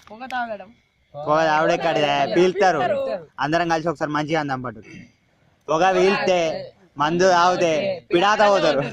పొగ తాగుడే కడిదే పీల్తారు. అందరం కలిసి ఒకసారి మంచిగా అందం పట్టు. పొగ పీల్తే మందు తాగితే పిడాత పోతారు.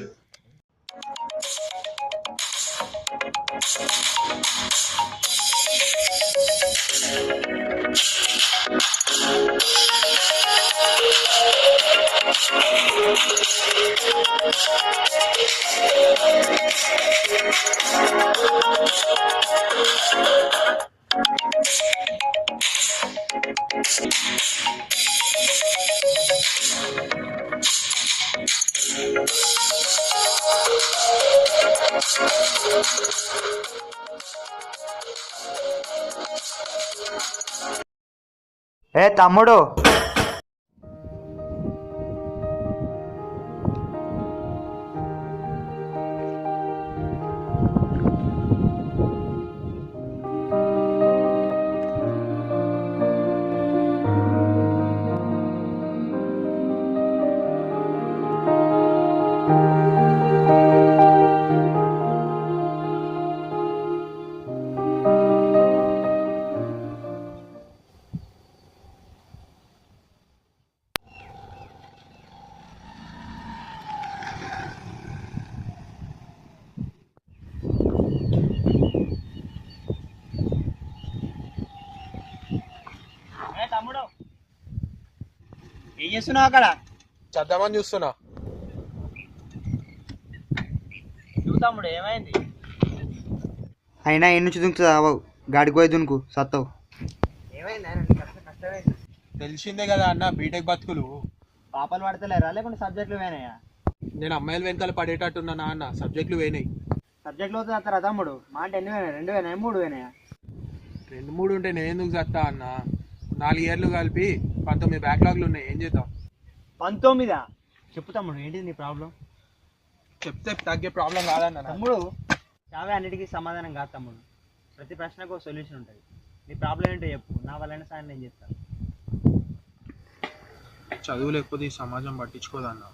ఏ తమ్ముడు, ఏం చేస్తున్నావు అక్కడ? చద్దామని చూస్తున్నా. తమ్ముడు ఏమైంది? అయినా ఎన్ని నుంచి దుంకుతావు? గాడికి పోయి దునుకు సత్తావు. తెలిసిందే కదా అన్న, బీటెక్ బతుకులు. పాపలు పడతలేరా లేకుంటే సబ్జెక్టులు పోయినాయా? నేను అమ్మాయిల వెనకాల పడేటట్టున్నా అన్న, సబ్జెక్టులు పోయినాయి. సబ్జెక్టులు పోతే వస్తారా తమ్ముడు? మా అంటే ఎన్ని పోయినాయి? 2 పోయినాయా 3 పోయినాయా? 2-3 ఉంటే నేను ఎందుకు చస్తా అన్న? 4 ఇయర్లు కలిపి 19 బ్యాక్లాగ్లు ఉన్నాయి. ఏం చేద్దాం? 19? చెప్పు తమ్ముడు, ఏంటిది నీ ప్రాబ్లం? చెప్తే తగ్గే ప్రాబ్లం కాదన్న. తమ్ముడు, చావే అన్నిటికీ సమాధానం కాదు తమ్ముడు. ప్రతి ప్రశ్నకు సొల్యూషన్ ఉంటుంది. నీ ప్రాబ్లం ఏంటో చెప్పు, నా వల్లైనా సాయం నేను చేస్తాను. చదువు లేకపోతే ఈ సమాజం పట్టించుకోదన్న.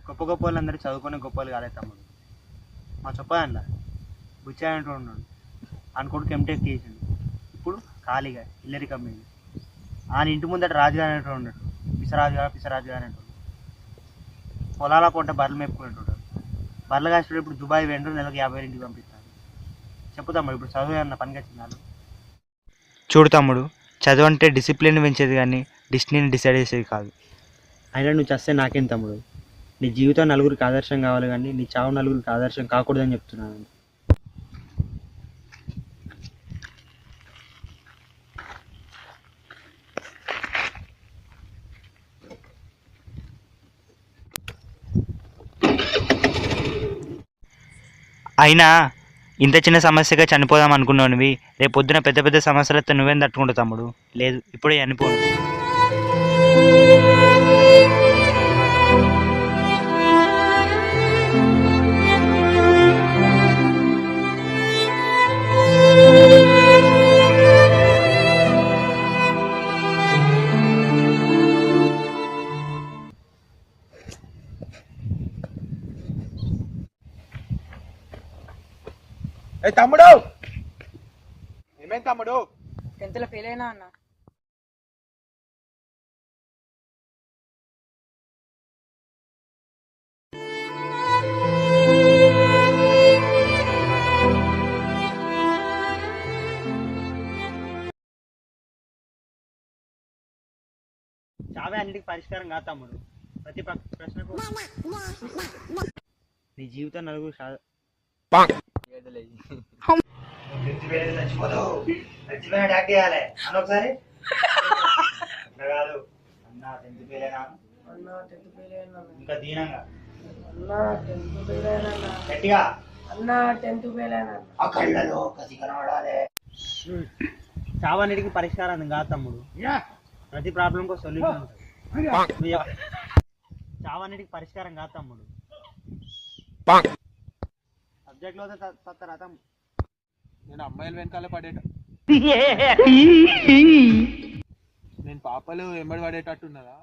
గొప్ప గొప్ప వాళ్ళందరూ చదువుకునే గొప్ప వాళ్ళు కాలేదు తమ్ముడు. మా చెప్పదండ బుచ్చాయంటూ ఉన్నాడు, అనుకోడు ఎంటెక్ చేసిండు. ఇప్పుడు ఖాళీగా ఇల్లరి కంపెనీ. ఆయన ఇంటి ముందట రాజుగారు అనేటో ఉన్నాడు, పిసరాజుగా అనేటోడు. పొలాల పొంట బర్రెలు మేపుకునేటోడు. బర్రెలు కాసేటప్పుడు ఇప్పుడు దుబాయ్ వెంటూ నెలకు 50,000 ఇంటికి పంపిస్తాను. చెప్పు తమ్ముడు, ఇప్పుడు చదువు అన్న పనికి వచ్చింది. చూడు తమ్ముడు, చదువు అంటే డిసిప్లిన్ పెంచేది కానీ డెస్టినీని డిసైడ్ చేసేది కాదు. అయినా నువ్వు చస్తే నాకేం తమ్ముడు? నీ జీవితం నలుగురికి ఆదర్శం కావాలి కానీ నీ చావు నలుగురికి ఆదర్శం కాకూడదని చెప్తున్నాను. అయినా ఇంత చిన్న సమస్యగా చనిపోదాం అనుకున్నావు. రేపు పొద్దున పెద్ద పెద్ద సమస్యలతో నువ్వేం తట్టుకుంటావు తమ్ముడు? లేదు, ఇప్పుడే చనిపోను. ఏ తమ్ముడు, ఏమైంది తమ్ముడు? 10th లో ఫెయిల్ అయినా అన్న. చావే అన్నిటికి పరిష్కారం కాదు తమ్ముడు. ప్రతి ప్రశ్నకు నీ జీవితం నలుగురు ఒకసారి కాదు అన్నా 10th ఫెయిల్ అయినా ఇంకా దీనంగా గట్టిగా అన్నా 10th ఫెయిల్ అయినా ఆ కళ్ళలో కసి కనబడాలి. చావన్నిటికి పరిష్కారం కాదు తమ్ముడు. ప్రతి ప్రాబ్లం కో సొల్యూషన్ ఉంటుంది. చావన్నిటికి పరిష్కారం కాదు తమ్ముడు. సబ్జెక్ట్ లో తత్తరా తమ్ముడు? నేను అమ్మాయిల వెనకాల పడేట నేను పాపలు ఎంబడి పడేటట్టున్నదా?